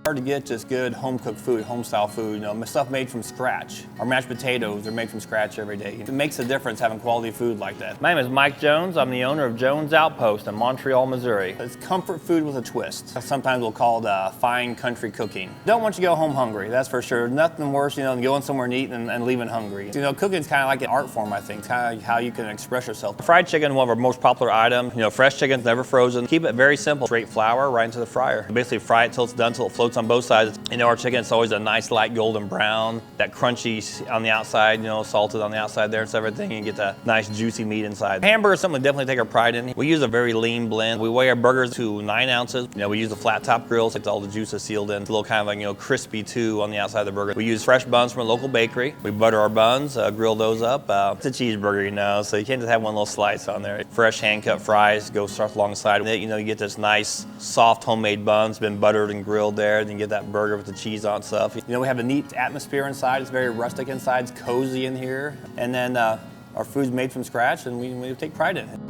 Hard to get just good home-cooked food, home-style food, stuff made from scratch. Our mashed potatoes are made from scratch every day. It makes a difference having quality food like that. My name is Mike Jones. I'm the owner of Jones Outpost in Montreal, Missouri. It's comfort food with a twist. Sometimes we'll call it fine country cooking. Don't want you to go home hungry, that's for sure. Nothing worse, than going somewhere and eating and leaving hungry. Cooking's kind of like an art form, I think. It's kind of how you can express yourself. Fried chicken, one of our most popular items. Fresh chicken's never frozen. Keep it very simple. Straight flour right into the fryer. Basically fry it till it's done, till it floats on both sides. Our chicken, it's always a nice light golden brown. That crunchy on the outside, salted on the outside there and everything. You get that nice juicy meat inside. Hamburger is something we definitely take our pride in. We use a very lean blend. We weigh our burgers to 9 ounces. We use a flat top grill, so all the juice is sealed in. It's a little kind of like, crispy too on the outside of the burger. We use fresh buns from a local bakery. We butter our buns, grill those up. It's a cheeseburger, so you can't just have one little slice on there. Fresh hand-cut fries go stuffed alongside it. You get this nice, soft homemade buns, been buttered and grilled there. Then you get that burger with the cheese on stuff. We have a neat atmosphere inside. It's very rustic inside. It's cozy in here. And then our food's made from scratch, and we take pride in it.